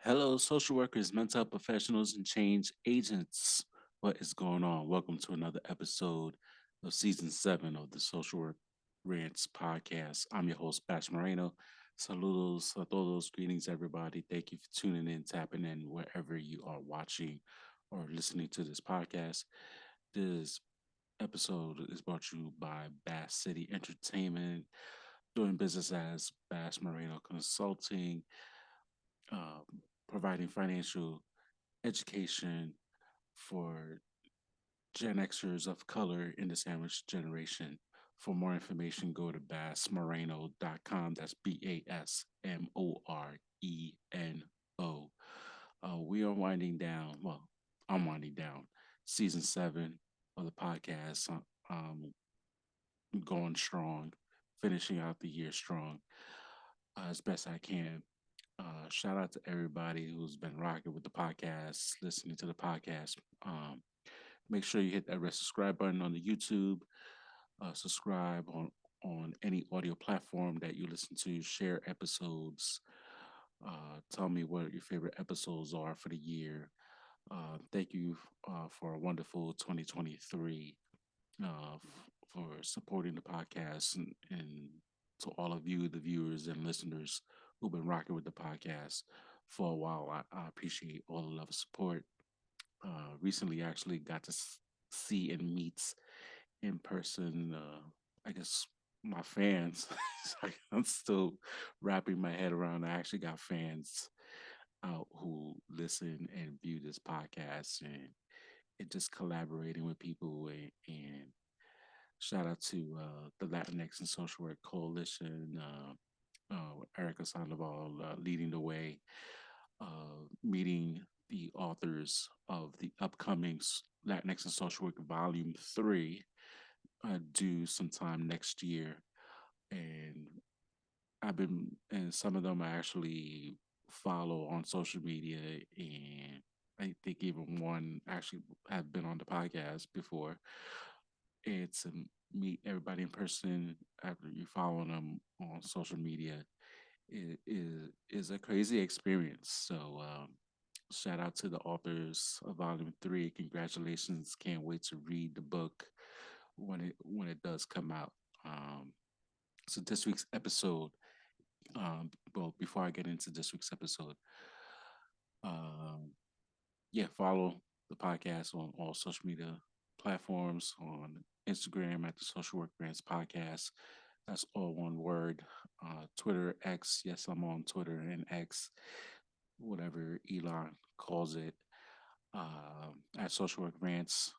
Hello, social workers, mental health professionals, and change agents. What is going on? Welcome to another episode of season 7 of the Social Work Rants podcast. I'm your host, Bas Moreno. Saludos a todos. Greetings, everybody. Thank you for tuning in, tapping in wherever you are watching or listening to this podcast. This episode is brought to you by Bass City Entertainment, doing business as Bas Moreno Consulting, um, providing financial education for Gen-Xers of color in the sandwich generation. For more information, go to basmoreno.com. That's BASMORENO. We are winding down. Well, I'm winding down season 7 of the podcast. Um, Going strong, finishing out the year strong as best I can. Shout out to everybody who's been rocking with the podcast, listening to the podcast. Make sure you hit that red subscribe button on the YouTube. Subscribe on any audio platform that you listen to. Share episodes. Tell me what your favorite episodes are for the year. Thank you for a wonderful 2023 for supporting the podcast and to all of you, the viewers and listeners who've been rocking with the podcast for a while. I appreciate all the love and support. Recently, actually got to see and meet in person. I guess my fans. I'm still wrapping my head around. I actually got fans out who listen and view this podcast and just collaborating with people and shout out to the Latinx and Social Work Coalition, Erica Sandoval leading the way, meeting the authors of the upcoming Latinx and Social Work Volume 3, due sometime next year. And and some of them I actually follow on social media, and I think even one actually have been on the podcast before. It's meet everybody in person after you follow them on social media is a crazy experience. So shout out to the authors of Volume 3. Congratulations! Can't wait to read the book when it does come out. Um, so this week's episode. Well, before I get into this week's episode, um, yeah, follow the podcast on all social media platforms, on Instagram at the Social Work Grants Podcast. That's all one word. Twitter, X. Yes, I'm on Twitter and X, whatever Elon calls it. At Social Work Grants,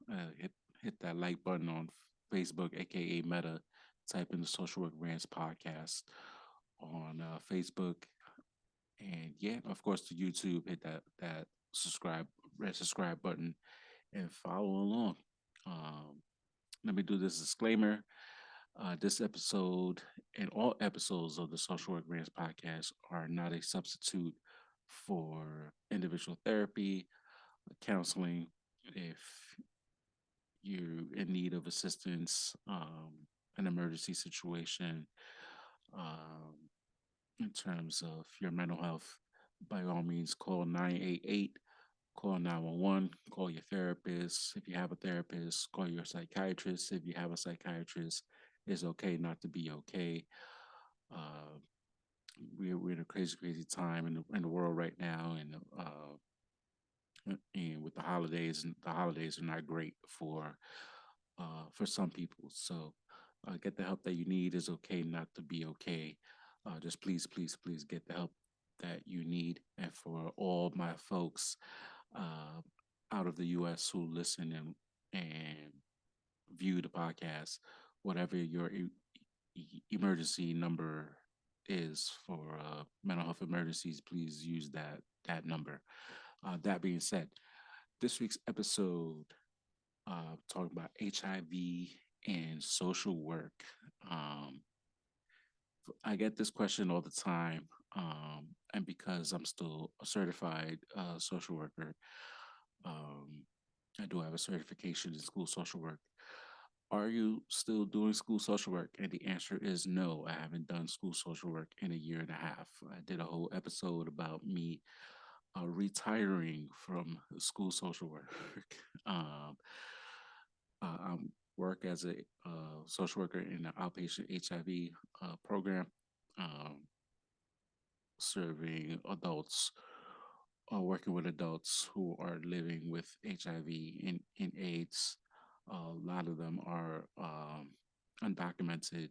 hit that like button on Facebook, aka Meta. Type in the Social Work Grants Podcast on Facebook, and yeah, of course, the YouTube. Hit that subscribe red subscribe button and follow along. Um, Let me do this disclaimer. This episode and all episodes of the Social Work Grants podcast are not a substitute for individual therapy, counseling. If you're in need of assistance, an emergency situation, um, in terms of your mental health, by all means, call 988, call 911, call your therapist. If you have a therapist, call your psychiatrist. If you have a psychiatrist, it's okay not to be okay. Uh, we're in a crazy, crazy time in the world right now, and with the holidays, and the holidays are not great for some people. So get the help that you need. It's okay not to be okay. Just please, please, please get the help that you need. And for all my folks uh, out of the U.S. who listen and view the podcast, whatever your emergency number is for mental health emergencies, please use that number. That being said, this week's episode talking about HIV and social work. Um, I get this question all the time, and because I'm still a certified social worker, um, I do have a certification in school social work. Are you still doing school social work? And the answer is no. I haven't done school social work in a year and a half. I did a whole episode about me retiring from school social work. um, I work as a social worker in the outpatient HIV program, um, serving adults, working with adults who are living with HIV and AIDS. A lot of them are undocumented,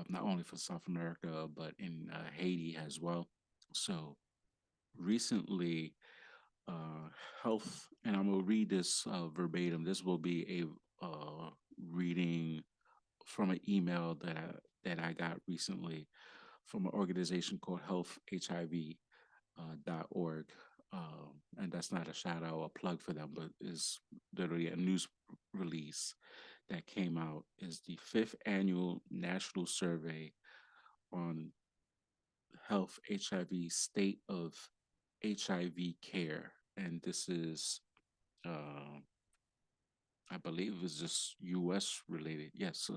not only for South America, but in Haiti as well. So recently, uh, health, and I'm going to read this verbatim. This will be a reading from an email that I got recently from an organization called Health HIV .org. And that's not a shout out or plug for them, but is literally a news release that came out. Is the fifth annual national survey on health HIV state of HIV care, and this is, uh, I believe, it's just U.S. related. Yes,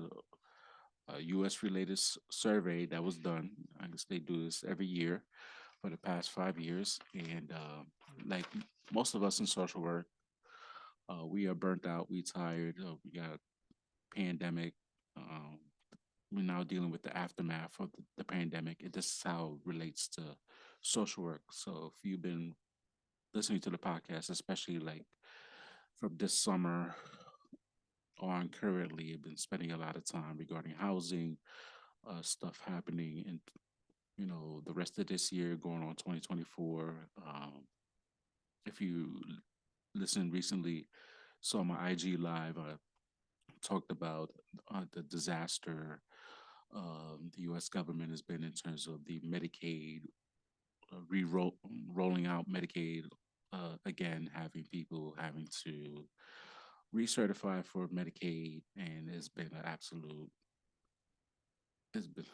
a U.S. related survey that was done. I guess they do this every year for the past 5 years, and like most of us in social work, we are burnt out, we tired, we got pandemic. Um, we're now dealing with the aftermath of the pandemic. And this is how it relates to social work. So if you've been listening to the podcast, especially like from this summer on currently, I've been spending a lot of time regarding housing, stuff happening in the rest of this year, going on 2024. If you listened recently, saw my IG live, I talked about the disaster the U.S. government has been in terms of the Medicaid, rolling out Medicaid again, having people having to recertify for Medicaid, and it's been an absolute. It's been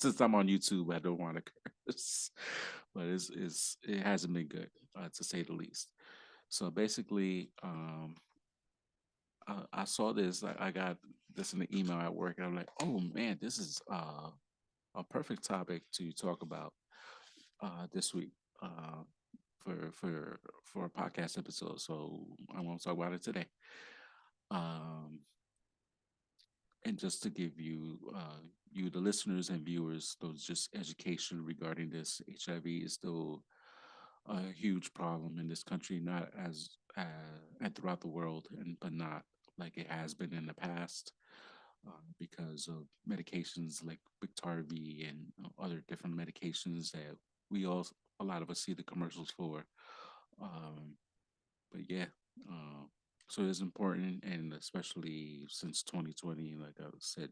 since I'm on YouTube, I don't want to curse, but it hasn't been good to say the least. So basically, I saw this. I got this in the email at work, and I'm like, oh man, this is a perfect topic to talk about this week uh, for a podcast episode. So I want to talk about it today. Um, and just to give you the listeners and viewers, those just education regarding this, HIV is still a huge problem in this country, not as and throughout the world, and but not like it has been in the past. Because of medications like Biktarvy and other different medications that a lot of us see the commercials for. Um, but yeah, uh, so it's important, and especially since 2020, like I said,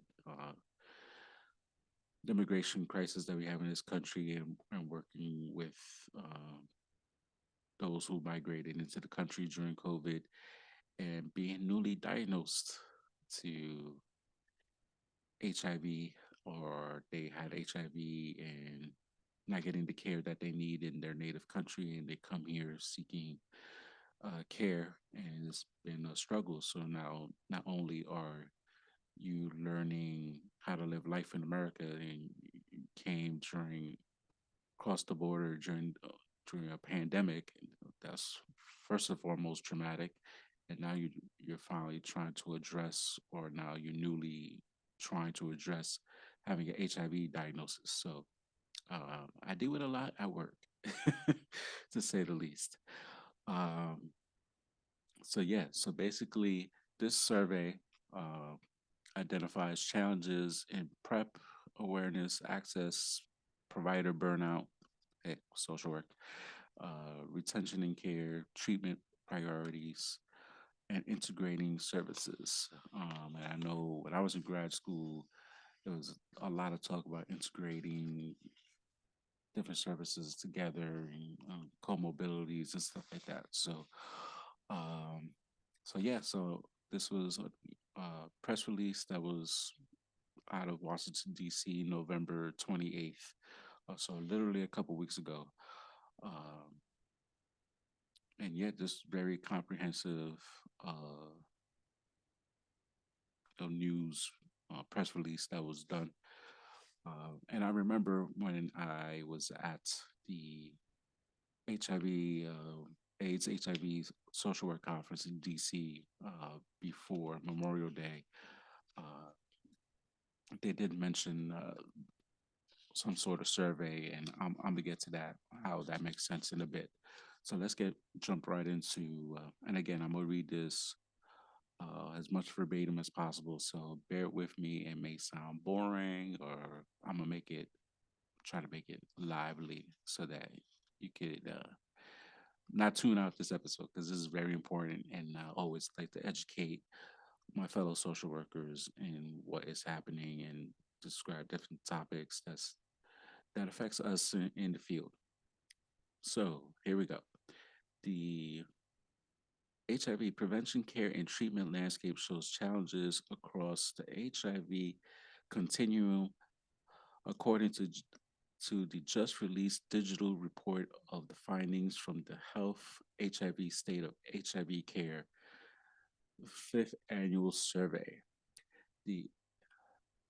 the immigration crisis that we have in this country, and working with those who migrated into the country during COVID and being newly diagnosed to HIV, or they had HIV and not getting the care that they need in their native country, and they come here seeking care, and it's been a struggle. So now, not only are you learning how to live life in America, and you came during cross the border during a pandemic, that's first and foremost traumatic, and now you're finally trying to address, or now you're newly trying to address having an HIV diagnosis. So I do it a lot at work, to say the least. Um, so yeah, so basically, this survey uh, identifies challenges in PrEP awareness, access, provider burnout, social work, retention and care, treatment priorities, and integrating services. And I know when I was in grad school, there was a lot of talk about integrating different services together, and comorbidities and stuff like that. Um, so yeah, so this was a press release that was out of Washington D.C. November 28th. So literally a couple weeks ago. Um, and yet, this very comprehensive uh, news press release that was done. And I remember when I was at the HIV, AIDS, HIV social work conference in DC before Memorial Day. Uh, they did mention some sort of survey, and I'm gonna get to that, how that makes sense in a bit. So let's get jump right into, and again, I'm gonna read this as much verbatim as possible. So bear with me. It may sound boring, or I'm gonna make it try to make it lively so that you could not tune out this episode because this is very important, and I always like to educate my fellow social workers in what is happening and describe different topics that affects us in the field. So here we go. The HIV prevention, care, and treatment landscape shows challenges across the HIV continuum, according to the just released digital report of the findings from the Health HIV State of HIV Care fifth annual survey. The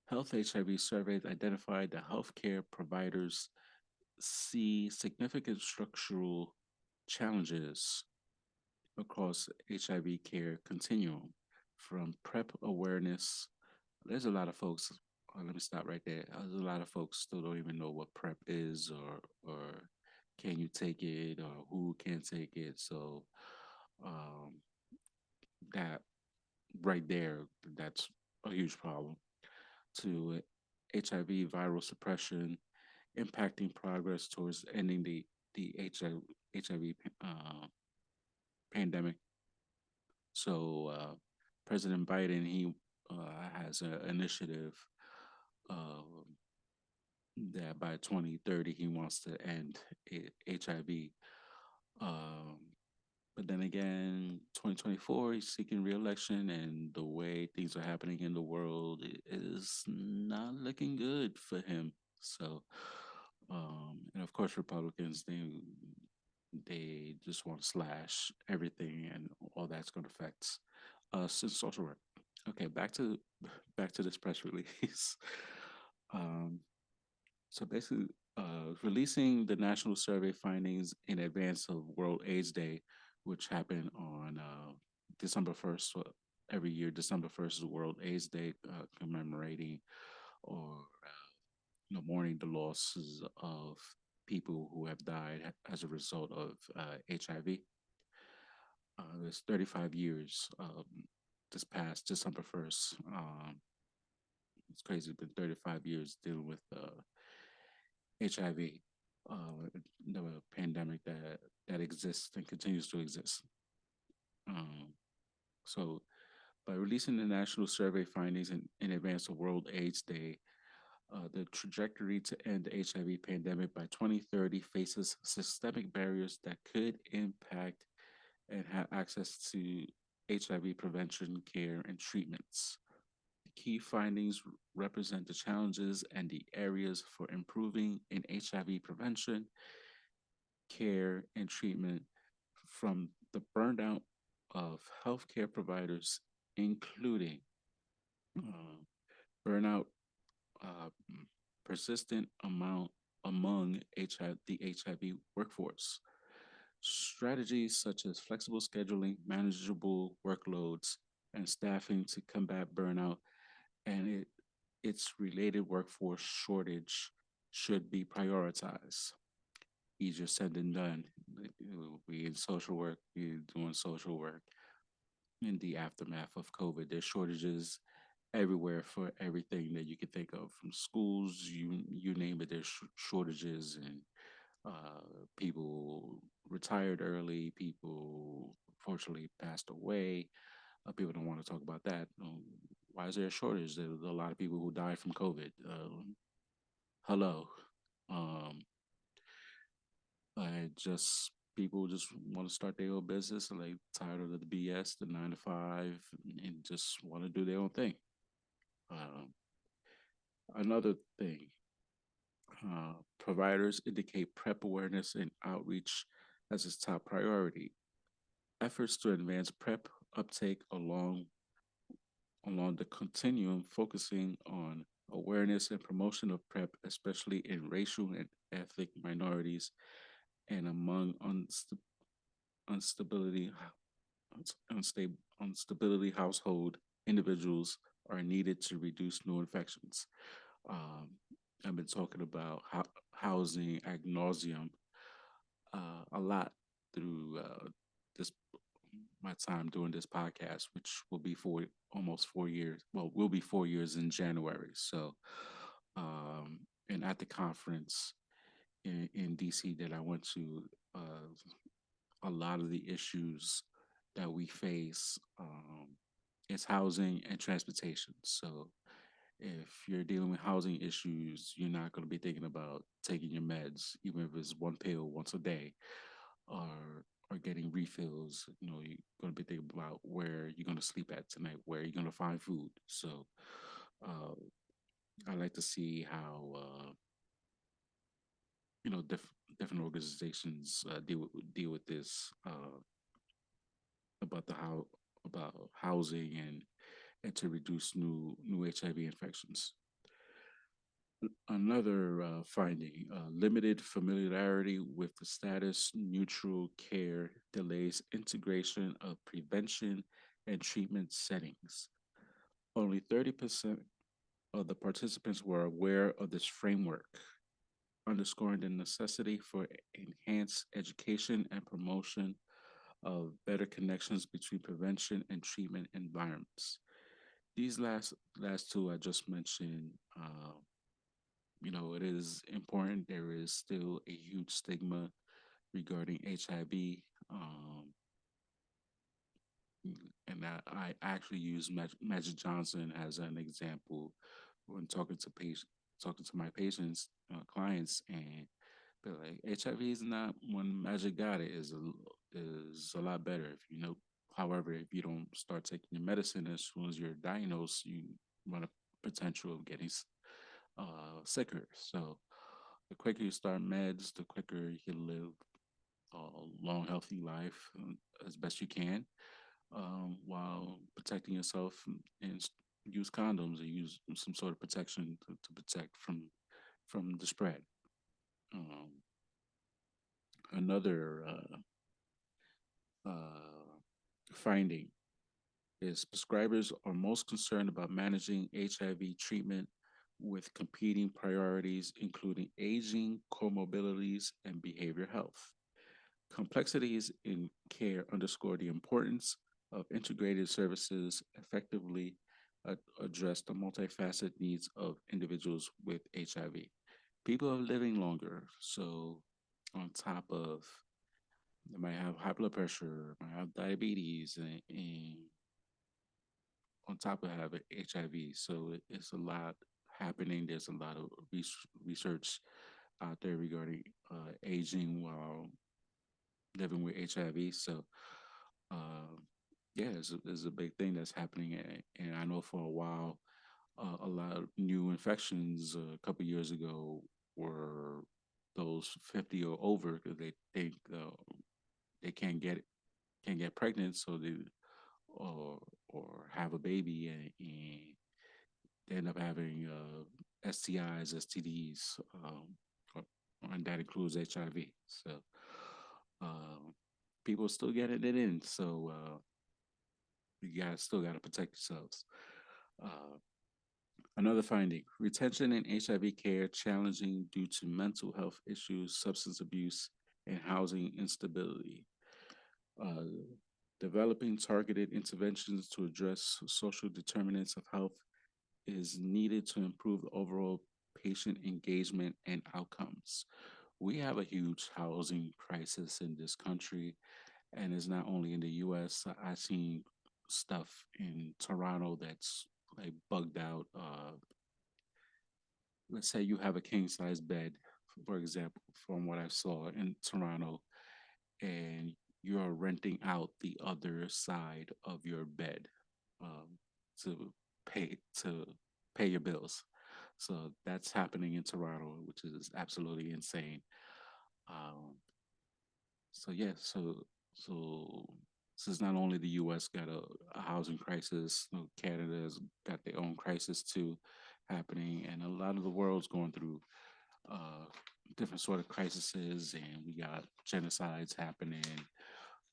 Health HIV survey identified that healthcare providers see significant structural challenges across HIV care continuum, from PrEP awareness. There's a lot of folks. Let me stop right there. There's a lot of folks still don't even know what PrEP is, or can you take it, or who can take it. So um, that right there, that's a huge problem. To HIV viral suppression, impacting progress towards ending the HIV pandemic. So President Biden, he has an initiative uh, that by 2030 he wants to end HIV. Um, but then again, 2024, he's seeking re-election, and the way things are happening in the world is not looking good for him. So, and of course, Republicans, they just want to slash everything, and all that's going to affect us in social work. Okay, back to this press release. um, so basically, releasing the national survey findings in advance of World AIDS Day, which happened on December 1st. So every year, December 1st is World AIDS Day, commemorating or mourning the losses of people who have died as a result of HIV. It's 35 years this past December 1st. It's crazy. It's been 35 years dealing with HIV, the pandemic that exists and continues to exist. Um, so, by releasing the national survey findings in advance of World AIDS Day, the trajectory to end the HIV pandemic by 2030 faces systemic barriers that could impact and have access to HIV prevention, care, and treatments. The key findings represent the challenges and the areas for improving in HIV prevention, care, and treatment, from the burnout of healthcare providers, including uh, burnout, uh, persistent amount among the HIV workforce. Strategies such as flexible scheduling, manageable workloads, and staffing to combat burnout and its related workforce shortage should be prioritized. Easier said than done. We in social work, we doing social work in the aftermath of COVID. There's shortages everywhere for everything that you can think of, from schools, you name it. There's shortages, and people retired early. People unfortunately passed away. People don't want to talk about that. Why is there a shortage? There's a lot of people who died from COVID. Hello. Um, I just People just want to start their own business, and they tired of the BS, the 9 to 5, and just want to do their own thing. Um, Another thing, providers indicate PrEP awareness and outreach as its top priority. Efforts to advance PrEP uptake along the continuum, focusing on awareness and promotion of PrEP, especially in racial and ethnic minorities and among instability, unstability household individuals are needed to reduce new infections. Um, I've been talking about housing ad nauseum a lot through this my time doing this podcast, which will be for almost 4 years. Well, will be 4 years in January. So, and at the conference in DC that I went to, a lot of the issues that we face is housing and transportation. So, if you're dealing with housing issues, you're not going to be thinking about taking your meds, even if it's one pill once a day, or or getting refills. You know, you're going to be thinking about where you're going to sleep at tonight, where you're going to find food. So, uh, I like to see how different organizations deal with this about the how about housing and to reduce new HIV infections. Another finding: limited familiarity with the status neutral care delays integration of prevention and treatment settings. Only 30% of the participants were aware of this framework, underscoring the necessity for enhanced education and promotion of better connections between prevention and treatment environments. These last two I just mentioned, it is important. There is still a huge stigma regarding HIV. And I actually use Magic Johnson as an example when talking to my patients, clients, and they're like, HIV is not when Magic got it is a lot better if you know. However, if you don't start taking your medicine as soon as you're diagnosed, you run a potential of getting sicker. So the quicker you start meds, the quicker you can live a long, healthy life as best you can, while protecting yourself and use condoms or use some sort of protection to protect from the spread. Um, another uh, finding is prescribers are most concerned about managing HIV treatment with competing priorities, including aging, comorbidities, and behavior health. Complexities in care underscore the importance of integrated services effectively address the multifaceted needs of individuals with HIV. People are living longer, so on top of they might have high blood pressure, might have diabetes, and on top of having HIV. So it's a lot happening. There's a lot of research out there regarding aging while living with HIV. So uh, yeah, it's a big thing that's happening, and I know for a while, a lot of new infections a couple years ago were those 50 or over because they think they can't get pregnant, so they or or have a baby, and they end up having STIs, STDs, and that includes HIV. So uh, people still getting it in. So you got still got to protect yourselves. Uh, Another finding: retention in HIV care challenging due to mental health issues, substance abuse, and housing instability. Uh, Developing targeted interventions to address social determinants of health is needed to improve the overall patient engagement and outcomes. We have a huge housing crisis in this country, and it's not only in the US. I've seen stuff in Toronto that's like bugged out. Let's say you have a king size bed, for example, from what I saw in Toronto, and you're renting out the other side of your bed um, to to pay your bills. So that's happening in Toronto, which is absolutely insane. Um, so yeah, so since not only the U.S. got a housing crisis, Canada's got their own crisis too happening, and a lot of the world's going through uh, different sort of crises, and we got genocides happening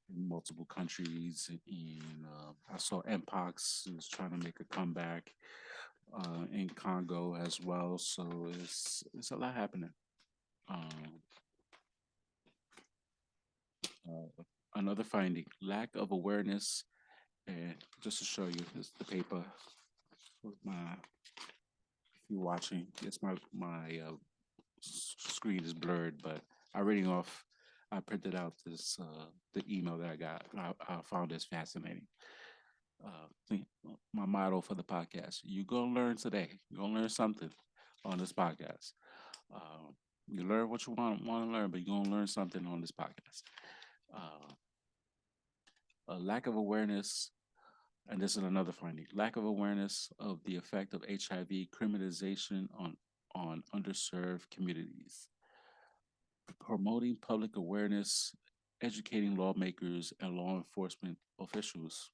in multiple countries. And I saw Mpox is trying to make a comeback in Congo as well. So it's a lot happening. Um, Another finding: lack of awareness. And just to show you, this is the paper. My, if you're watching, it's my screen is blurred, but I'm reading off. I printed out this the email that I got. I found this fascinating. My motto for the podcast: you gonna learn today. You're gonna learn something on this podcast. You learn what you want to learn, but you're gonna learn something on this podcast. Uh, a lack of awareness, and this is another finding: lack of awareness of the effect of HIV criminalization on underserved communities. Promoting public awareness, educating lawmakers and law enforcement officials,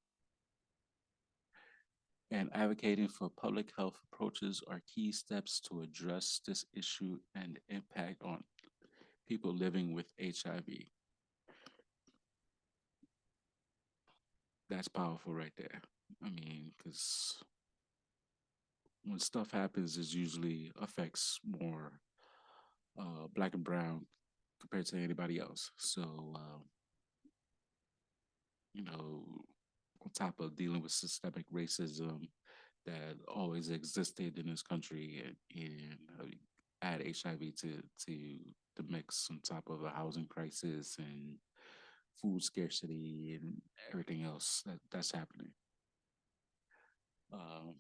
and advocating for public health approaches are key steps to address this issue and impact on people living with HIV. That's powerful right there. I mean, because when stuff happens, it usually affects more black and brown compared to anybody else. So, you know, on top of dealing with systemic racism that always existed in this country, and add HIV to the mix on top of a housing crisis and food scarcity and everything else that's happening. Um,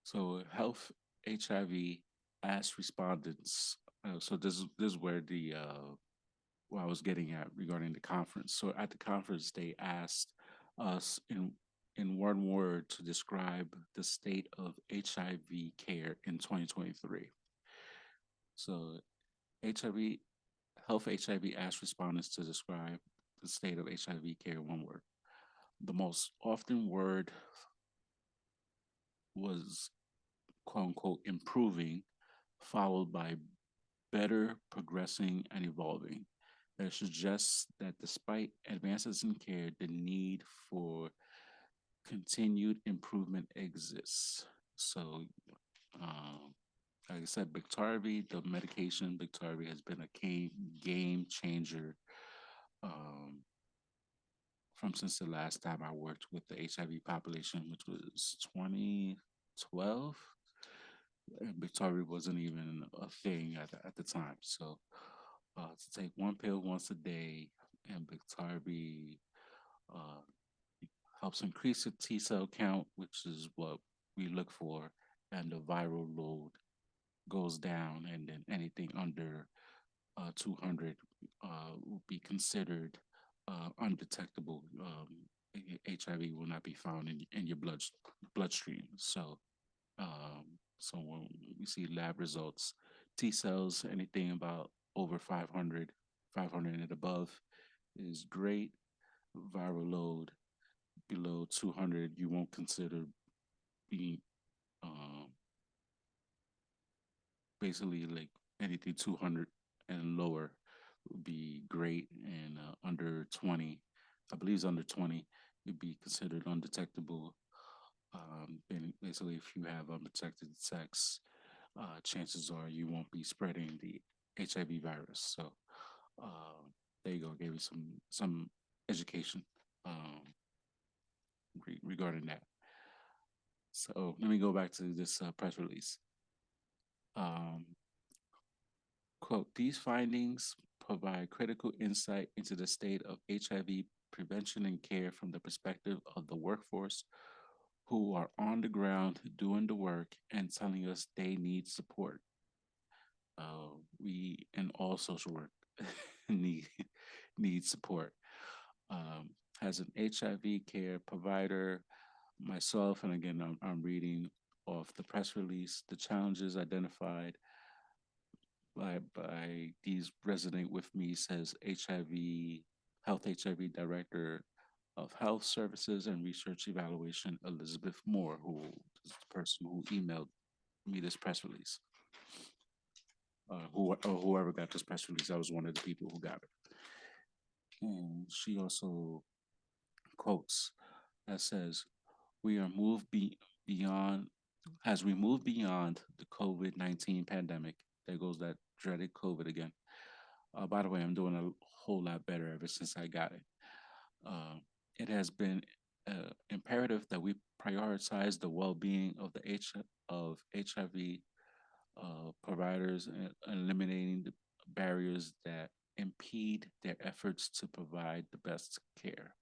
so health HIV asked respondents. So this is where the what I was getting at regarding the conference. So at the conference, they asked us in one word to describe the state of HIV care in 2023. So HIV Health HIV asked respondents to describe the state of HIV care in one word. The most often word was quote unquote improving, followed by better, progressing, and evolving. That suggests that despite advances in care, the need for continued improvement exists. So, um, like I said, Biktarvy, the medication Biktarvy has been a game changer um, from since the last time I worked with the HIV population, which was 2012. And Biktarvy wasn't even a thing at the time. So to take one pill once a day and Biktarvy uh, helps increase the T cell count, which is what we look for, and the viral load goes down, and then anything under 200 will be considered undetectable. HIV will not be found in your bloodstream. So when we see lab results, T cells, anything about over 500, 500 and above is great. Viral load below 200, you won't consider being um, basically like anything 200 and lower would be great. And under 20, I believe it's under 20, would be considered undetectable. And basically, if you have unprotected sex, chances are you won't be spreading the HIV virus. So there you go. Gave you some education regarding that. So let me go back to this press release. Um, Quote: these findings provide critical insight into the state of HIV prevention and care from the perspective of the workforce who are on the ground doing the work and telling us they need support. We in all social work need need support. Um, as an HIV care provider myself, and again, I'm reading off the press release, the challenges identified by these resonating with me, says Health HIV Director of Health Services and Research Evaluation, Elizabeth Moore, who is the person who emailed me this press release. whoever got this press release. I was one of the people who got it. And she also quotes that says, "We are beyond, as we move beyond the COVID-19 pandemic." There goes that dreaded COVID again. By the way, I'm doing a whole lot better ever since I got it. Uh, it has been imperative that we prioritize the well-being of of HIV providers and eliminating the barriers that impede their efforts to provide the best care.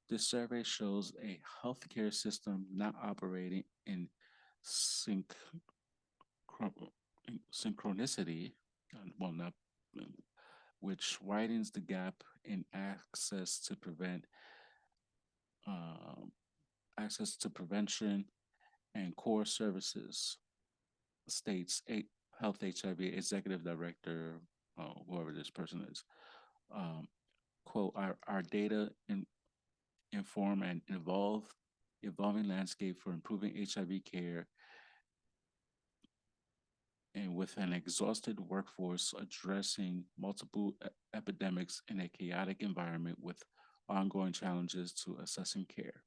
This survey shows a healthcare system not operating in synch- synchronicity, well, not, which widens the gap in um, access to prevention and core services. States a Health HIV Executive Director, whoever this person is, um, quote, our data inform and evolving landscape for improving HIV care, and with an exhausted workforce addressing multiple epidemics in a chaotic environment with ongoing challenges to assessing care.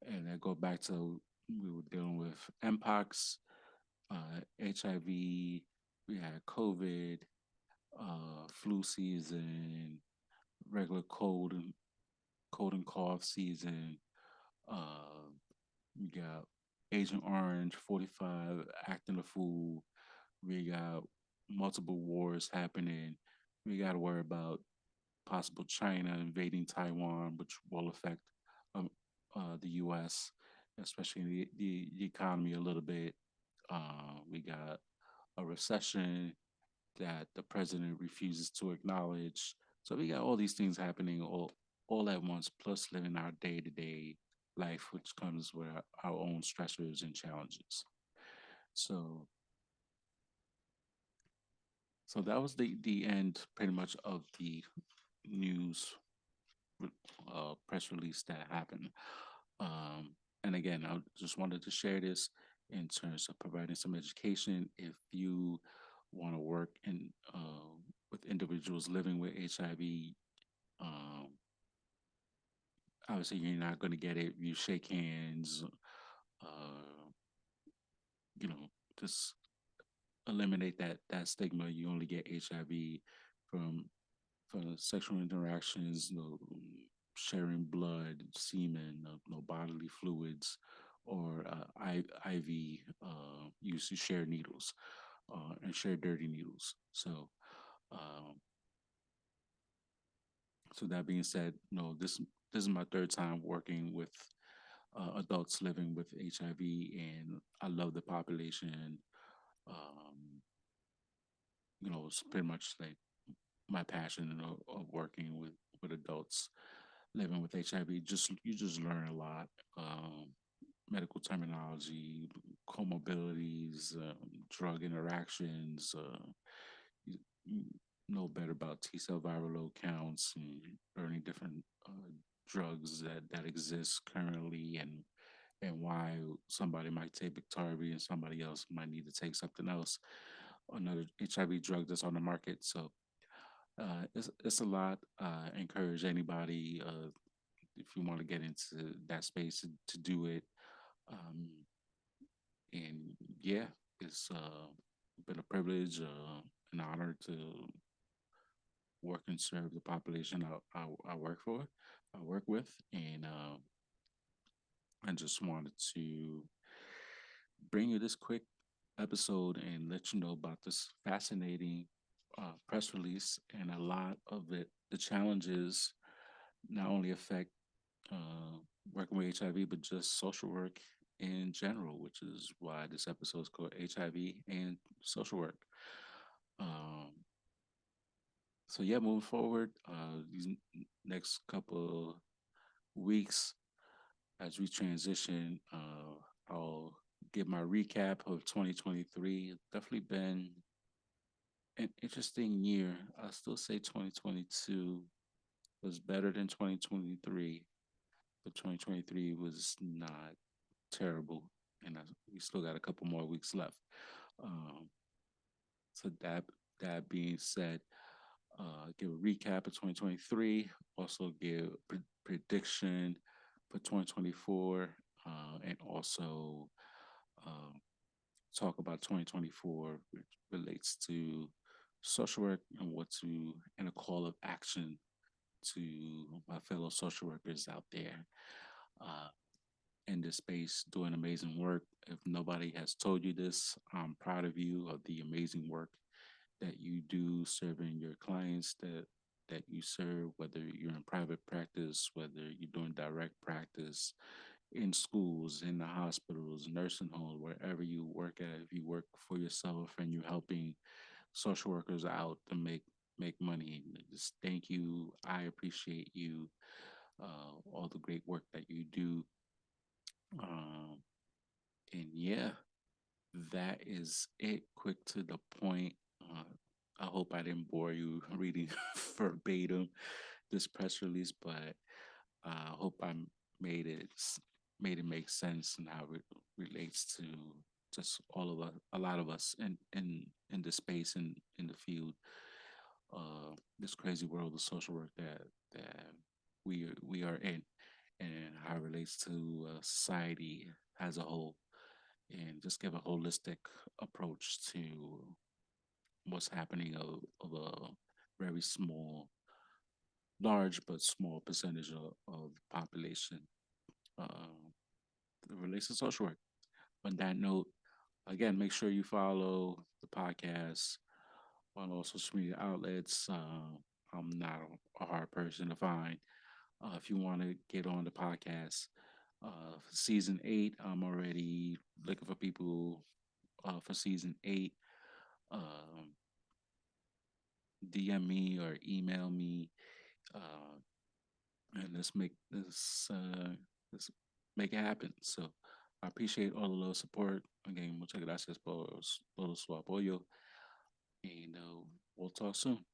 And I go back to, we were dealing with mpox, HIV, we had COVID, flu season, regular cold and cough season. Uh, we got Agent Orange, 45 acting a fool. We got multiple wars happening. We got to worry about possible China invading Taiwan, which will affect the U.S., especially the economy a little bit. We got a recession that the president refuses to acknowledge. So we got all these things happening all at once, plus living our day to day life, which comes with our own stressors and challenges. So so that was the end pretty much of the news press release that happened. And again, I just wanted to share this in terms of providing some education. If you want to work in with individuals living with HIV, um, obviously you're not going to get it. You shake hands, uh, you know, just eliminate that stigma. You only get HIV from sexual interactions, no sharing blood, semen, no bodily fluids, or IV use to share needles and share dirty needles. Um, so that being said, no, this is my third time working with adults living with HIV, and I love the population. Um, it's pretty much like my passion of working with adults living with HIV. You just learn a lot, medical terminology, comorbidities, drug interactions. You know better about T cell viral load counts and learning different drugs that exist currently, and why somebody might take Biktarvy and somebody else might need to take something else, another HIV drug that's on the market. So it's a lot. Encourage anybody if you want to get into that space to do it. Um, and yeah, it's been a privilege, an honor to work and serve the population I work for, I work with, and I just wanted to bring you this quick episode and let you know about this fascinating press release, and a lot of it. The challenges not only affect uh, working with HIV, but just social work in general, which is why this episode is called HIV and social work. Um, so yeah, moving forward, these next couple weeks as we transition, I'll give my recap of 2023. It's definitely been an interesting year. I still say 2022 was better than 2023, but 2023 was not terrible, and we still got a couple more weeks left. Um, So that being said, give a recap of 2023. Also give prediction for 2024, and also um, talk about 2024, which relates to social work and what to and a call of action to my fellow social workers out there uh, in this space doing amazing work. If nobody has told you this, I'm proud of you of the amazing work that you do serving your clients that you serve, whether you're in private practice, whether you're doing direct practice in schools, in the hospitals, nursing homes, wherever you work at. If you work for yourself and you're helping social workers out to make money, just thank you. I appreciate you. All the great work that you do. Um, and yeah, that is it. Quick to the point. I hope I didn't bore you reading verbatim this press release, but I hope I made it made it make sense and how it relates to just all of us, a lot of us in the space and in the field, this crazy world of social work that we are in, and how it relates to society as a whole, and just give a holistic approach to what's happening of a very small, large but small percentage of the population uh, that relates to social work. On that note, again, make sure you follow the podcast on all social media outlets. I'm not a hard person to find. If you want to get on the podcast, for season 8, I'm already looking for people for season 8. Um, DM me or email me, uh, and let's make it happen. So I appreciate all the love support. Again, muchas gracias por todo su apoyo, and we'll talk soon.